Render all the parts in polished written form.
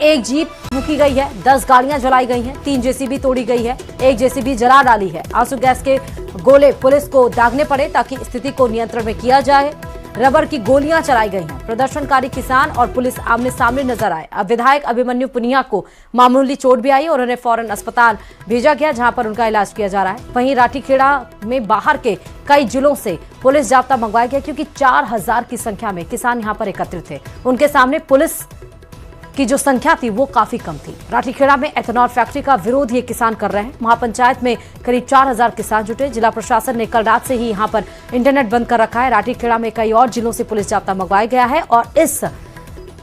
एक जीप फूकी गई है, 10 गाड़ियां जलाई गई हैं, 3 जेसीबी तोड़ी गई है, एक जेसीबी जला डाली है। आंसू गैस के गोले पुलिस को दागने पड़े ताकि स्थिति को नियंत्रण में किया जाए। रबर की गोलियां चलाई गई हैं। प्रदर्शनकारी किसान और पुलिस आमने सामने नजर आए। अब विधायक अभिमन्यु पुनिया को मामूली चोट भी आई और उन्हें फौरन अस्पताल भेजा गया, जहां पर उनका इलाज किया जा रहा है। वहीं राठीखेड़ा में बाहर के कई जिलों से पुलिस जाब्ता मंगवाया गया, क्योंकि 4000 की संख्या में किसान यहां पर एकत्रित थे। उनके सामने पुलिस की जो संख्या थी वो काफी कम थी। राठीखेड़ा में एथेनॉल फैक्ट्री का विरोध ये किसान कर रहे हैं। महापंचायत में करीब 4000 किसान जुटे। जिला प्रशासन ने कल रात से ही यहां पर इंटरनेट बंद कर रखा है। राठीखेड़ा में कई और जिलों से पुलिस जाब्ता मंगवाया गया है और इस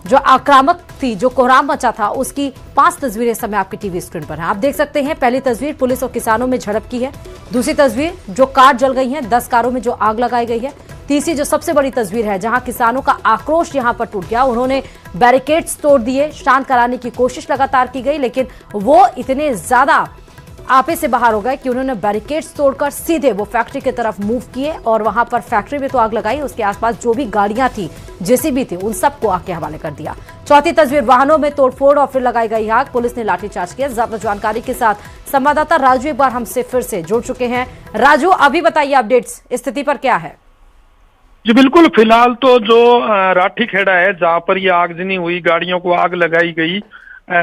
जो आक्रामक थी, जो कोहराम मचा था, उसकी 5 तस्वीरें इस समय आपकी टीवी स्क्रीन पर हैं। आप देख सकते हैं, पहली तस्वीर पुलिस और किसानों में झड़प की है। दूसरी तस्वीर जो कार जल गई है, 10 कारों में जो आग लगाई गई है। तीसरी जो सबसे बड़ी तस्वीर है, जहां किसानों का आक्रोश यहां पर टूट गया। उन्होंने बैरिकेड्स तोड़ दिए, शांत कराने की कोशिश लगातार की गई, लेकिन वो इतने ज्यादा आपे से बाहर हो गए कि उन्होंने बैरिकेड्स तोड़कर सीधे वो फैक्ट्री की तरफ मूव किए और वहां पर फैक्ट्री में तो आग लगाई, उसके आसपास जो भी गाड़ियां थी, जेसीबी थी, उन सबको आग के हवाले कर दिया। चौथी तस्वीर, वाहनों में तोड़फोड़ और फिर लगाई गई आग। पुलिस ने लाठीचार्ज किया। ज्यादा जानकारी के साथ संवाददाता राजू एक बार हमसे फिर से जुड़ चुके हैं। राजू, अभी बताइए अपडेट्स, स्थिति पर क्या है? जी बिल्कुल, फिलहाल तो जो राठीखेड़ा है, जहां पर ये आगजनी हुई, गाड़ियों को आग लगाई गई,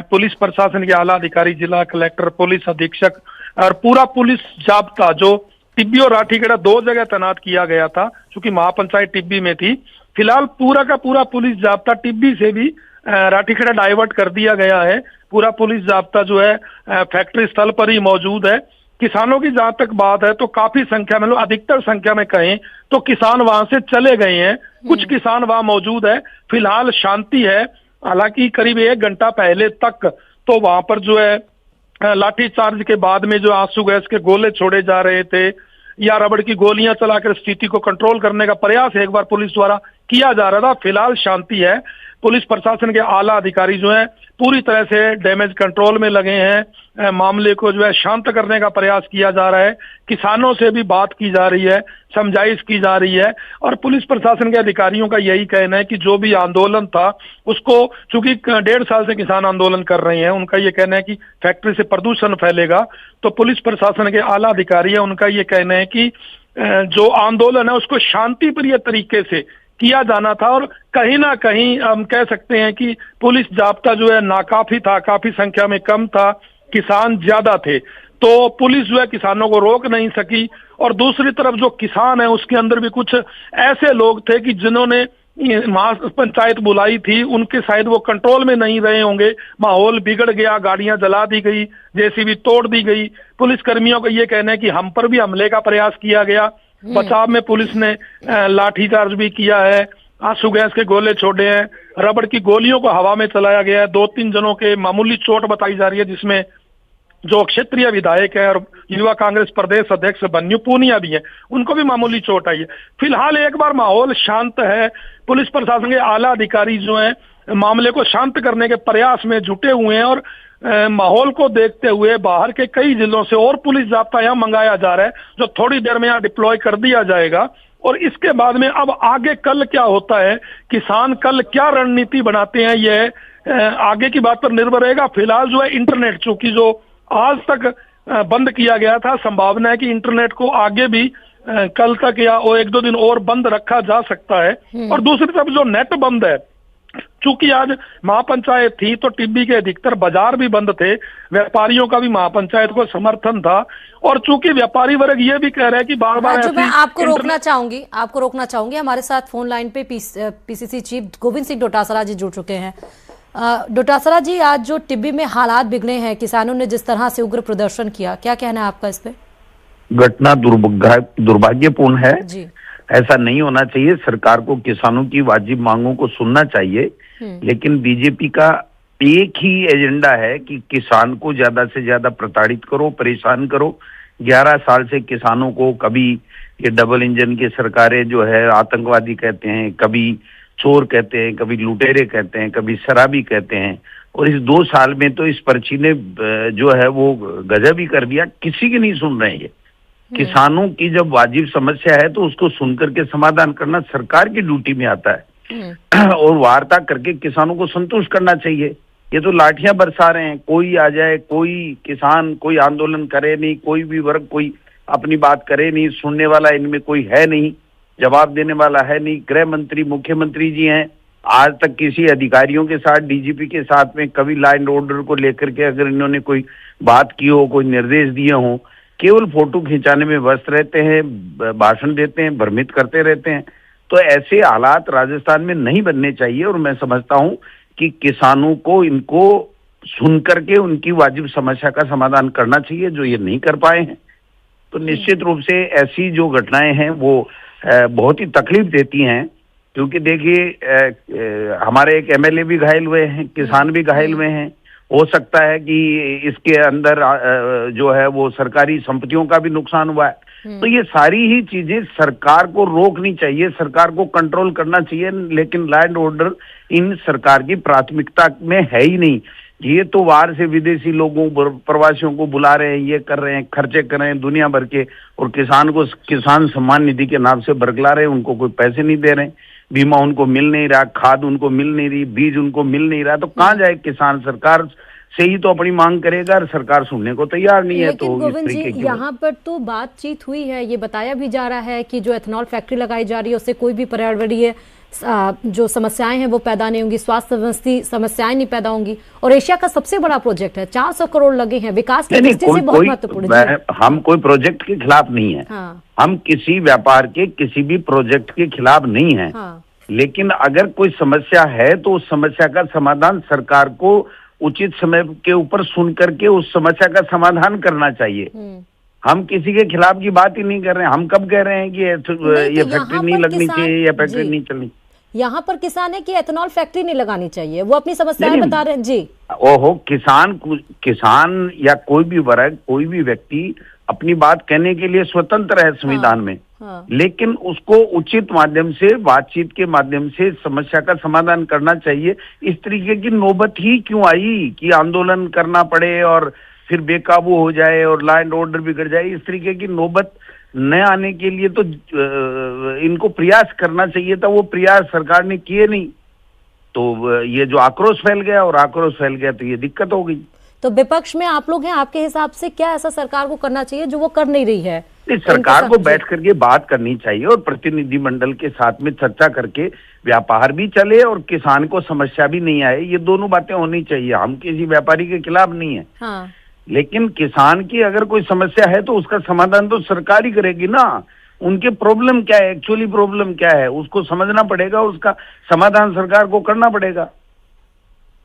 पुलिस प्रशासन के आला अधिकारी, जिला कलेक्टर, पुलिस अधीक्षक और पूरा पुलिस जाब्ता जो टिब्बी और राठीखेड़ा 2 जगह तैनात किया गया था, क्योंकि महापंचायत टिब्बी में थी। फिलहाल पूरा का पूरा पुलिस जाब्ता टिब्बी से भी राठीखेड़ा डाइवर्ट कर दिया गया है। पूरा पुलिस जाब्ता जो है फैक्ट्री स्थल पर ही मौजूद है। किसानों की जहां तक बात है तो काफी संख्या में, अधिकतर संख्या में कहें तो किसान वहां से चले गए हैं। कुछ किसान वहां मौजूद है। फिलहाल शांति है। हालांकि करीब 1 घंटा पहले तक तो वहां पर जो है लाठीचार्ज के बाद में जो आंसू गैस के गोले छोड़े जा रहे थे या रबड़ की गोलियां चलाकर स्थिति को कंट्रोल करने का प्रयास एक बार पुलिस द्वारा किया जा रहा था। फिलहाल शांति है। पुलिस प्रशासन के आला अधिकारी जो है पूरी तरह से डैमेज कंट्रोल में लगे हैं। मामले को जो है शांत करने का प्रयास किया जा रहा है। किसानों से भी बात की जा रही है, समझाइश की जा रही है और पुलिस प्रशासन के अधिकारियों का यही कहना है कि जो भी आंदोलन था उसको, चूंकि 1.5 साल से किसान आंदोलन कर रहे हैं, उनका ये कहना है कि फैक्ट्री से प्रदूषण फैलेगा। तो पुलिस प्रशासन के आला अधिकारी है, उनका ये कहना है कि जो आंदोलन है उसको शांतिप्रिय तरीके से किया जाना था और कहीं ना कहीं हम कह सकते हैं कि पुलिस जाब्ता जो है नाकाफी था, काफी संख्या में कम था, किसान ज्यादा थे, तो पुलिस जो है किसानों को रोक नहीं सकी। और दूसरी तरफ जो किसान है उसके अंदर भी कुछ ऐसे लोग थे कि जिन्होंने महापंचायत बुलाई थी, उनके शायद वो कंट्रोल में नहीं रहे होंगे, माहौल बिगड़ गया, गाड़ियां जला दी गई, जेसीबी तोड़ दी गई। पुलिस कर्मियों का ये कहना है कि हम पर भी हमले का प्रयास किया गया। बचाव में पुलिस ने लाठीचार्ज भी किया है, आंसू गैस के गोले छोड़े हैं, रबड़ की गोलियों को हवा में चलाया गया है। 2-3 जनों के मामूली चोट बताई जा रही है, जिसमें जो क्षेत्रीय विधायक है और युवा कांग्रेस प्रदेश अध्यक्ष अभिमन्यु पुनिया भी है, उनको भी मामूली चोट आई है। फिलहाल एक बार माहौल शांत है। पुलिस प्रशासन के आला अधिकारी जो है मामले को शांत करने के प्रयास में जुटे हुए हैं और माहौल को देखते हुए बाहर के कई जिलों से और पुलिस जाब्ता यहाँ मंगाया जा रहा है, जो थोड़ी देर में यहाँ डिप्लॉय कर दिया जाएगा। और इसके बाद में अब आगे कल क्या होता है, किसान कल क्या रणनीति बनाते हैं, यह आगे की बात पर निर्भर रहेगा। फिलहाल जो है इंटरनेट, चूंकि जो आज तक बंद किया गया था, संभावना है कि इंटरनेट को आगे भी कल तक या 1-2 दिन और बंद रखा जा सकता है। और दूसरी तरफ जो नेट बंद है, चूंकि आज महापंचायत थी तो टिब्बी के अधिकतर बाजार भी बंद थे, व्यापारियों का भी महापंचायत को समर्थन था और चूंकि व्यापारी वर्ग ये भी कह रहे हैं कि बार बार मैं आपको रोकना चाहूंगी। हमारे साथ फोन लाइन पे पीसीसी चीफ गोविंद सिंह डोटासरा जी जुड़ चुके हैं। डोटासरा जी, आज जो टिब्बी में हालात बिगड़े हैं, किसानों ने जिस तरह से उग्र प्रदर्शन किया, क्या कहना है आपका इस पे? घटना दुर्भाग्यपूर्ण है जी। ऐसा नहीं होना चाहिए। सरकार को किसानों की वाजिब मांगों को सुनना चाहिए, लेकिन बीजेपी का एक ही एजेंडा है कि किसान को ज्यादा से ज्यादा प्रताड़ित करो, परेशान करो। 11 साल से किसानों को कभी ये डबल इंजन की सरकारें जो है आतंकवादी कहते हैं, कभी चोर कहते हैं, कभी लुटेरे कहते हैं, कभी शराबी कहते हैं। और इस 2 साल में तो इस पर्ची ने जो है वो गजब ही कर दिया। किसी की नहीं सुन रहे हैं। किसानों की जब वाजिब समस्या है तो उसको सुनकर के समाधान करना सरकार की ड्यूटी में आता है और वार्ता करके किसानों को संतुष्ट करना चाहिए। ये तो लाठियां बरसा रहे हैं, कोई आ जाए, कोई किसान कोई आंदोलन करे नहीं, कोई भी वर्ग कोई अपनी बात करे नहीं, सुनने वाला इनमें कोई है नहीं, जवाब देने वाला है नहीं। गृह मंत्री मुख्यमंत्री जी हैं, आज तक किसी अधिकारियों के साथ, डीजीपी के साथ में कभी लॉ एंड ऑर्डर को लेकर के अगर इन्होंने कोई बात की हो, कोई निर्देश दिए हों, केवल फोटो खिंचाने में व्यस्त रहते हैं, भाषण देते हैं, भ्रमित करते रहते हैं। तो ऐसे हालात राजस्थान में नहीं बनने चाहिए और मैं समझता हूं कि किसानों को इनको सुन करके उनकी वाजिब समस्या का समाधान करना चाहिए, जो ये नहीं कर पाए हैं। तो निश्चित रूप से ऐसी जो घटनाएं हैं वो बहुत ही तकलीफ देती हैं, क्योंकि देखिए हमारे एक एमएलए भी घायल हुए हैं, किसान भी घायल हुए हैं। हो सकता है कि इसके अंदर जो है वो सरकारी संपत्तियों का भी नुकसान हुआ है। तो ये सारी ही चीजें सरकार को रोकनी चाहिए, सरकार को कंट्रोल करना चाहिए, लेकिन लॉ एंड ऑर्डर इन सरकार की प्राथमिकता में है ही नहीं। ये तो बाहर से विदेशी लोगों प्रवासियों को बुला रहे हैं, ये कर रहे हैं, खर्चे कर रहे हैं दुनिया भर के, और किसान को किसान सम्मान निधि के नाम से बरगला रहे हैं, उनको कोई पैसे नहीं दे रहे हैं, बीमा उनको मिल नहीं रहा, खाद उनको मिल नहीं रही, बीज उनको मिल नहीं रहा। तो कहाँ जाए किसान? सरकार से ही तो अपनी मांग करेगा, सरकार सुनने को तैयार नहीं है। तो गोविंद जी, यहाँ पर तो बातचीत हुई है, ये बताया भी जा रहा है कि जो एथेनॉल फैक्ट्री लगाई जा रही है उससे कोई भी पर्यावरणीय जो समस्याएं हैं वो पैदा नहीं होंगी, स्वास्थ्य संबंधी समस्याएं नहीं पैदा होंगी, और एशिया का सबसे बड़ा प्रोजेक्ट है, 400 करोड़ लगे हैं, विकास की दृष्टि से बहुत महत्वपूर्ण। हम कोई प्रोजेक्ट के खिलाफ नहीं है, हम किसी व्यापार के किसी भी प्रोजेक्ट के खिलाफ नहीं है, लेकिन अगर कोई समस्या है तो उस समस्या का समाधान सरकार को उचित समय के ऊपर सुन करके उस समस्या का समाधान करना चाहिए। हम किसी के खिलाफ की बात ही नहीं कर रहे हैं। हम कब कह रहे हैं कि ये फैक्ट्री नहीं लगनी चाहिए या फैक्ट्री नहीं चलनी? यहाँ पर किसान है कि एथेनॉल फैक्ट्री नहीं लगानी चाहिए, वो अपनी समस्याएं बता रहे हैं जी। ओहो, किसान या कोई भी वर्ग, कोई भी व्यक्ति अपनी बात कहने के लिए स्वतंत्र है संविधान में, लेकिन उसको उचित माध्यम से, बातचीत के माध्यम से समस्या का समाधान करना चाहिए। इस तरीके की नौबत ही क्यों आई कि आंदोलन करना पड़े और फिर बेकाबू हो जाए और लॉ एंड ऑर्डर बिगड़ जाए? इस तरीके की नौबत न आने के लिए तो इनको प्रयास करना चाहिए था, वो प्रयास सरकार ने किए नहीं, तो ये जो आक्रोश फैल गया, और आक्रोश फैल गया तो ये दिक्कत हो गई। तो विपक्ष में आप लोग हैं, आपके हिसाब से क्या ऐसा सरकार को करना चाहिए जो वो कर नहीं रही है? सरकार को बैठ करके बात करनी चाहिए और प्रतिनिधिमंडल के साथ में चर्चा करके व्यापार भी चले और किसान को समस्या भी नहीं आए, ये दोनों बातें होनी चाहिए। हम किसी व्यापारी के खिलाफ नहीं है, लेकिन किसान की अगर कोई समस्या है तो उसका समाधान तो सरकार ही करेगी ना। उनके प्रॉब्लम क्या है, एक्चुअली प्रॉब्लम क्या है, उसको समझना पड़ेगा, उसका समाधान सरकार को करना पड़ेगा।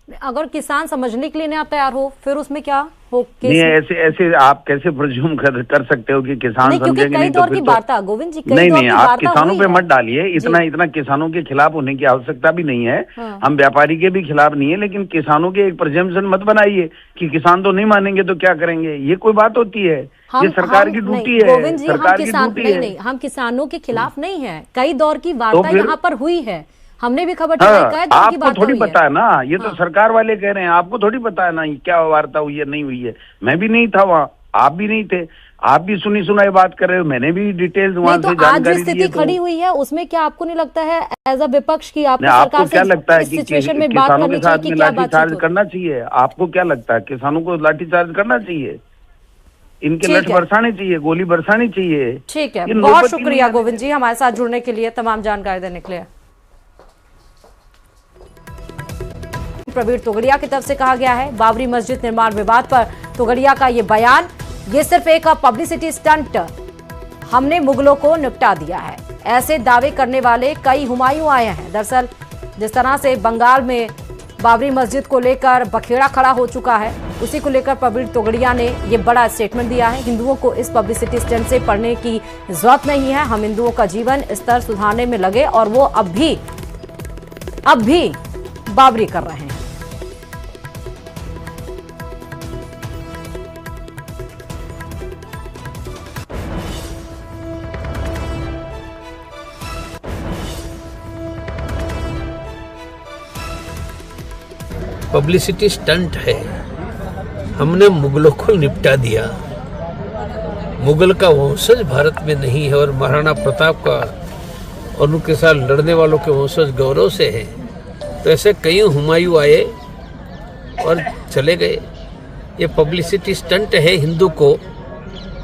अगर किसान समझने के लिए नहीं तैयार हो, फिर उसमें क्या हो? नहीं, ऐसे आप कैसे प्रिज्यूम कर सकते हो कि किसान समझेंगे नहीं? तो फिर वार्ता गोविंद जी, नहीं, आप किसानों पे मत डालिए, इतना किसानों के खिलाफ होने की आवश्यकता भी नहीं है। हम व्यापारी के भी खिलाफ नहीं है, लेकिन किसानों के एक प्रिजम्पशन मत बनाइए कि किसान तो नहीं मानेंगे तो क्या करेंगे। ये कोई बात होती है? ये सरकार की ड्यूटी है, सरकार की ड्यूटी है। हम किसानों के खिलाफ नहीं है, कई दौर की वार्ता यहाँ पर हुई है, हमने भी खबर आपको थोड़ी पता है ना, ये तो सरकार वाले कह रहे हैं, आपको थोड़ी पता है ना क्या वार्ता हुई है नहीं हुई है। मैं भी नहीं था वहाँ, आप भी नहीं थे, आप भी सुनी सुनाई बात कर रहे हो, मैंने भी डिटेल्स वहाँ से जानकारी ली। स्थिति खड़ी हुई है उसमें क्या आपको नहीं लगता है एज अ विपक्ष की आपको क्या लगता है कि किसानों के साथ में लाठीचार्ज करना चाहिए? आपको क्या लगता है किसानों को लाठीचार्ज करना चाहिए? इनके लठ बरसाने चाहिए, गोली बरसानी चाहिए। ठीक है, बहुत शुक्रिया गोविंद जी हमारे साथ जुड़ने के लिए, तमाम जानकारी देने के लिए। प्रवीण तोगड़िया की तरफ से कहा गया है बाबरी मस्जिद निर्माण विवाद पर तोगड़िया का ये बयान, ये सिर्फ एक पब्लिसिटी स्टंट, हमने मुगलों को निपटा दिया है, ऐसे दावे करने वाले कई हुमायूं आए हैं। दरअसल जिस तरह से बंगाल में बाबरी मस्जिद को लेकर बखेड़ा खड़ा हो चुका है, उसी को लेकर प्रवीण तोगड़िया ने ये बड़ा स्टेटमेंट दिया है। हिंदुओं को इस पब्लिसिटी स्टंट से पढ़ने की जरूरत नहीं है, हम हिंदुओं का जीवन स्तर सुधारने में लगे और वो अब भी बाबरी कर रहे हैं। पब्लिसिटी स्टंट है, हमने मुगलों को निपटा दिया। मुगल का वंशज भारत में नहीं है और महाराणा प्रताप का और उनके साथ लड़ने वालों के वंशज गौरव से है। तो ऐसे कई हुमायूं आए और चले गए। ये पब्लिसिटी स्टंट है, हिंदू को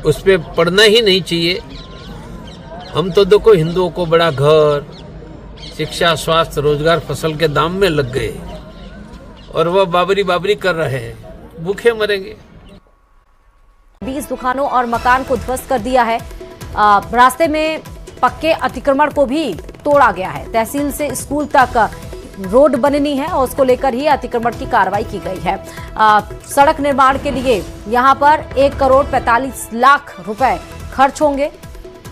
उस पर पढ़ना ही नहीं चाहिए। हम तो देखो हिंदुओं को बड़ा घर, शिक्षा, स्वास्थ्य, रोजगार, फसल के दाम में लग गए और वह बाबरी कर रहे हैं, भूखे मरेंगे। 20 दुकानों और मकान को ध्वस्त कर दिया है। रास्ते में पक्के अतिक्रमण को भी तोड़ा गया है। तहसील से स्कूल तक रोड बननी है और उसको लेकर ही अतिक्रमण की कार्रवाई की गई है। सड़क निर्माण के लिए यहां पर 1,45,00,000 रुपए खर्च होंगे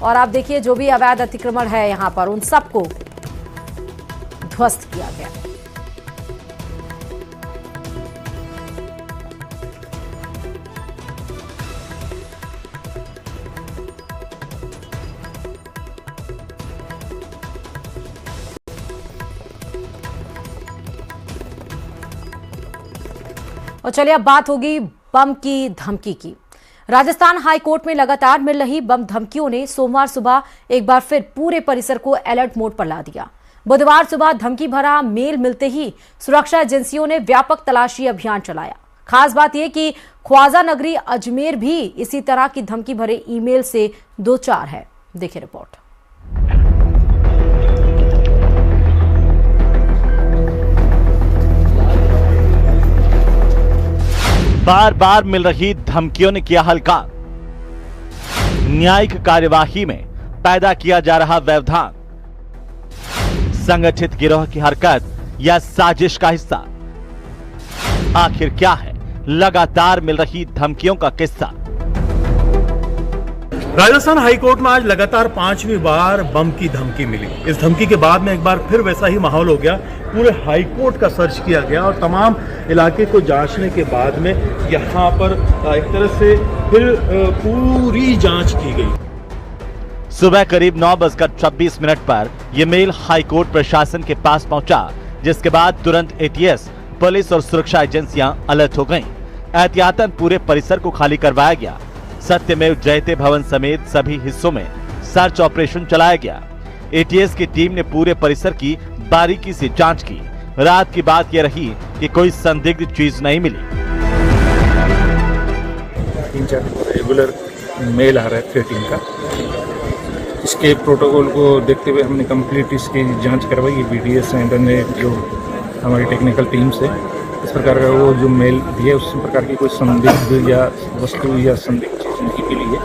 और आप देखिए जो भी अवैध अतिक्रमण है यहां पर उन सबको ध्वस्त किया गया। और चलिए अब बात होगी बम की धमकी की। राजस्थान हाई कोर्ट में लगातार मिल रही बम धमकियों ने सोमवार सुबह एक बार फिर पूरे परिसर को अलर्ट मोड पर ला दिया। बुधवार सुबह धमकी भरा मेल मिलते ही सुरक्षा एजेंसियों ने व्यापक तलाशी अभियान चलाया। खास बात यह कि ख्वाजा नगरी अजमेर भी इसी तरह की धमकी भरे ईमेल से दो चार है। देखिए रिपोर्ट। बार बार मिल रही धमकियों ने किया हल्का। न्यायिक कार्यवाही में पैदा किया जा रहा व्यवधान, संगठित गिरोह की हरकत या साजिश का हिस्सा? आखिर क्या है लगातार मिल रही धमकियों का किस्सा? राजस्थान हाईकोर्ट में आज लगातार 5वीं बार बम की धमकी मिली। इस धमकी के बाद में एक बार फिर वैसा ही माहौल हो गया। पूरे हाईकोर्ट का सर्च किया गया और तमाम इलाके को जांचने के बाद में यहाँ पर एक तरह से फिर पूरी जांच की गई। सुबह करीब 9:26 पर यह मेल हाईकोर्ट प्रशासन के पास पहुंचा, जिसके बाद तुरंत एटीएस, पुलिस और सुरक्षा एजेंसियां अलर्ट हो गईं। एहतियातन पूरे परिसर को खाली करवाया गया। सत्यमेव जयते भवन समेत सभी हिस्सों में सर्च ऑपरेशन चलाया गया। एटीएस की टीम ने पूरे परिसर की बारीकी से जांच की। रात की बात यह रही कि कोई संदिग्ध चीज नहीं मिली। 3-4 रेगुलर मेल आ रहा है थ्रेटिंग का। इसके प्रोटोकॉल को देखते हुए हमने कंप्लीट इसकी जांच करवाई है। बीडीएस एंड जो हमारी टेक्निकल टीम से इस प्रकार का वो जो मेल दिया उस प्रकार की कोई संदिग्ध या वस्तु या संदिग्ध चीज नहीं मिली है।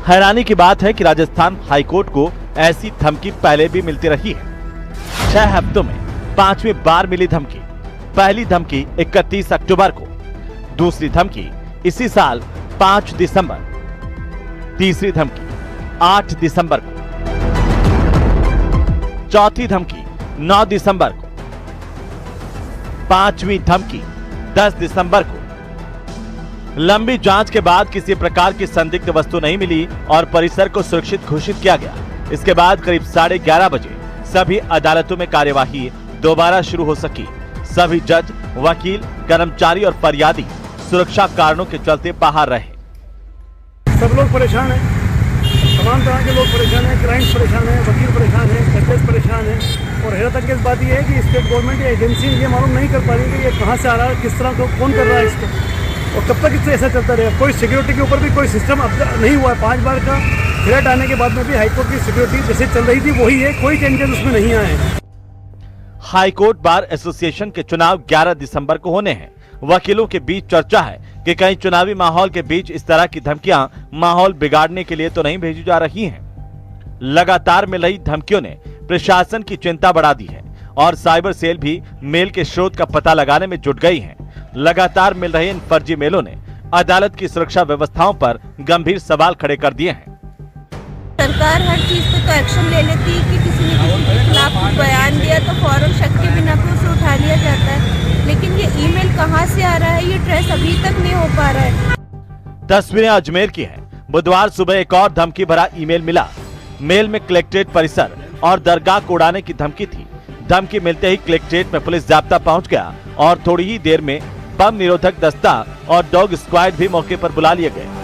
हैरानी की बात है कि राजस्थान हाईकोर्ट को ऐसी धमकी पहले भी मिलती रही है। 6 हफ्तों में 5वीं बार मिली धमकी। पहली धमकी 31 अक्टूबर को, दूसरी धमकी इसी साल 5 दिसंबर, तीसरी धमकी 8 दिसंबर को, चौथी धमकी 9 दिसंबर को, 5वीं धमकी 10 दिसंबर को। लंबी जांच के बाद किसी प्रकार की संदिग्ध वस्तु नहीं मिली और परिसर को सुरक्षित घोषित किया गया। इसके बाद करीब 11:30 बजे सभी अदालतों में कार्यवाही दोबारा शुरू हो सकी। सभी जज, वकील, कर्मचारी और फरियादी सुरक्षा कारणों के चलते बाहर रहे। सब लोग परेशान हैं, तमाम तरह के लोग परेशान हैं। क्लाइंट्स परेशान हैं, वकील परेशान है, जजेस परेशान हैं। और हैरत की बात यह है कि स्टेट गवर्नमेंट या एजेंसी ये मालूम नहीं कर पा रही कि ये कहाँ से आ रहा है, किस तरह को कौन कर रहा है इसको, और कब तक इससे ऐसा चलता रहेगा। कोई सिक्योरिटी के ऊपर भी कोई सिस्टम अब नहीं हुआ है। 5 बार का थ्रेट आने के बाद में भी हाईकोर्ट की सिक्योरिटी जैसे चल रही थी वही है, कोई चेंजेस उसमें नहीं आए हैं। हाईकोर्ट बार एसोसिएशन के चुनाव 11 दिसंबर को होने हैं। वकीलों के बीच चर्चा है कि कहीं चुनावी माहौल के बीच इस तरह की धमकियां माहौल बिगाड़ने के लिए तो नहीं भेजी जा रही हैं। लगातार मिल रही धमकियों ने प्रशासन की चिंता बढ़ा दी है और साइबर सेल भी मेल के स्रोत का पता लगाने में जुट गई है। लगातार मिल रहे इन फर्जी मेलों ने अदालत की सुरक्षा व्यवस्थाओं पर गंभीर सवाल खड़े कर दिए हैं। सरकार हर चीज पे तो एक्शन ले लेती है कि किसी ने किसी के खिलाफ कुछ बयान दिया तो फौरन शक के बिना पे उसे उठा लिया जाता है, लेकिन ये ईमेल कहां से आ रहा है ये ट्रेस अभी तक नहीं हो पा रहा है। तस्वीरें अजमेर की हैं। बुधवार सुबह एक और धमकी भरा ईमेल मिला। मेल में कलेक्ट्रेट परिसर और दरगाह को उड़ाने की धमकी थी। धमकी मिलते ही कलेक्ट्रेट में पुलिस जाब्ता पहुंच गया और थोड़ी ही देर में बम निरोधक दस्ता और डॉग स्क्वाड भी मौके पर बुला लिए गए।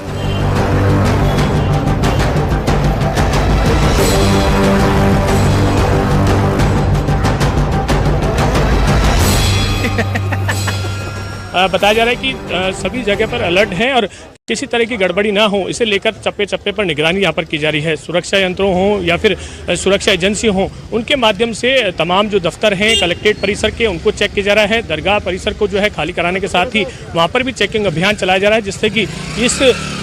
बताया जा रहा है कि सभी जगह पर अलर्ट हैं और किसी तरह की गड़बड़ी ना हो, इसे लेकर चप्पे चप्पे पर निगरानी यहाँ पर की जा रही है। सुरक्षा यंत्रों हों या फिर सुरक्षा एजेंसी हों, उनके माध्यम से तमाम जो दफ्तर हैं कलेक्ट्रेट परिसर के, उनको चेक किया जा रहा है। दरगाह परिसर को जो है खाली कराने के साथ ही वहाँ पर भी चेकिंग अभियान चलाया जा रहा है, जिससे कि इस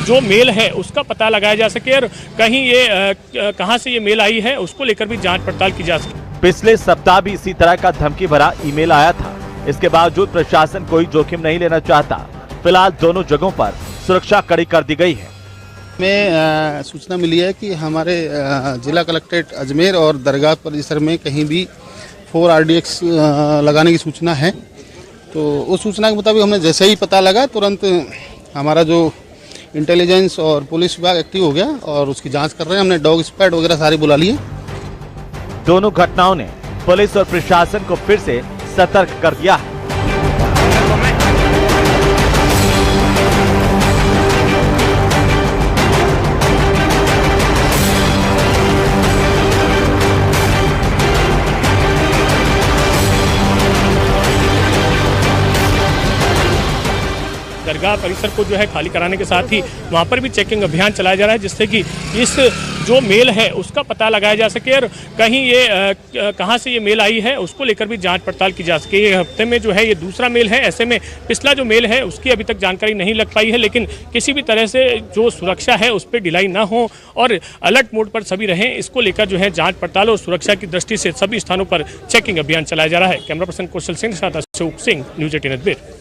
जो मेल है उसका पता लगाया जा सके और कहीं ये कहाँ से ये मेल आई है उसको लेकर भी जाँच पड़ताल की जा सके। पिछले सप्ताह भी इसी तरह का धमकी भरा ईमेल आया था। इसके बावजूद प्रशासन कोई जोखिम नहीं लेना चाहता। फिलहाल दोनों जगहों पर सुरक्षा कड़ी कर दी गई है। हमें सूचना मिली है कि हमारे जिला कलेक्ट्रेट अजमेर और दरगाह परिसर में कहीं भी 4 RDX लगाने की सूचना है। तो उस सूचना के मुताबिक हमने जैसे ही पता लगा तुरंत हमारा जो इंटेलिजेंस और पुलिस विभाग एक्टिव हो गया और उसकी जांच कर रहे हैं। हमने डॉग स्क्वाड वगैरह सारे बुला लिए। दोनों घटनाओं ने पुलिस और प्रशासन को फिर से सतर्क कर दिया है। दरगाह परिसर को जो है खाली कराने के साथ ही वहाँ पर भी चेकिंग अभियान चलाया जा रहा है, जिससे कि इस जो मेल है उसका पता लगाया जा सके और कहीं ये कहाँ से ये मेल आई है उसको लेकर भी जांच पड़ताल की जा सके। ये हफ्ते में जो है ये दूसरा मेल है। ऐसे में पिछला जो मेल है उसकी अभी तक जानकारी नहीं लग पाई है, लेकिन किसी भी तरह से जो सुरक्षा है उस पर ढिलाई ना हो और अलर्ट मोड पर सभी रहें, इसको लेकर जो है जाँच पड़ताल और सुरक्षा की दृष्टि से सभी स्थानों पर चेकिंग अभियान चलाया जा रहा है। कैमरा पर्सन कौशल सिंह के साथ अशोक सिंह, न्यूज़ 18 अजमेर।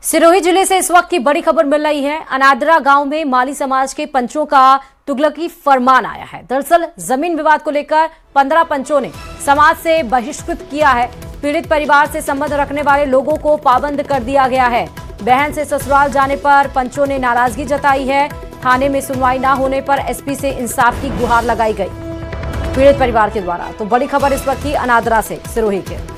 सिरोही जिले से इस वक्त की बड़ी खबर मिल रही है। अनादरा गांव में माली समाज के पंचों का तुगलकी फरमान आया है। दरअसल जमीन विवाद को लेकर 15 पंचों ने समाज से बहिष्कृत किया है। पीड़ित परिवार से संबंध रखने वाले लोगों को पाबंद कर दिया गया है। बहन से ससुराल जाने पर पंचों ने नाराजगी जताई है। थाने में सुनवाई न होने पर एसपी से इंसाफ की गुहार लगाई गई पीड़ित परिवार के द्वारा। तो बड़ी खबर इस वक्त की अनादरा से सिरोही के।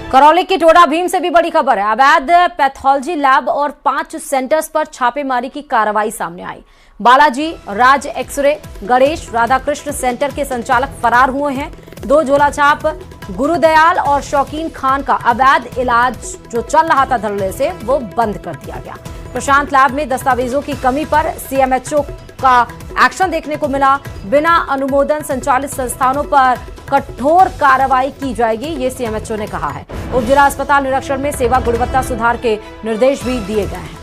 करौली की टोडा भीम से भी बड़ी खबर है। अवैध पैथोलॉजी लैब और 5 सेंटर्स पर छापेमारी की कार्रवाई सामने आई। बालाजी राज एक्सरे गणेश राधाकृष्ण सेंटर के संचालक फरार हुए हैं। 2 झोलाछाप गुरुदयाल और शौकीन खान का अवैध इलाज जो चल रहा था धरने से वो बंद कर दिया गया। प्रशांत लैब में दस्तावेजों की कमी पर CMHO का एक्शन देखने को मिला। बिना अनुमोदन संचालित संस्थानों पर कठोर कार्रवाई की जाएगी, ये CMHO ने कहा है। उप जिला अस्पताल निरीक्षण में सेवा गुणवत्ता सुधार के निर्देश भी दिए गए हैं।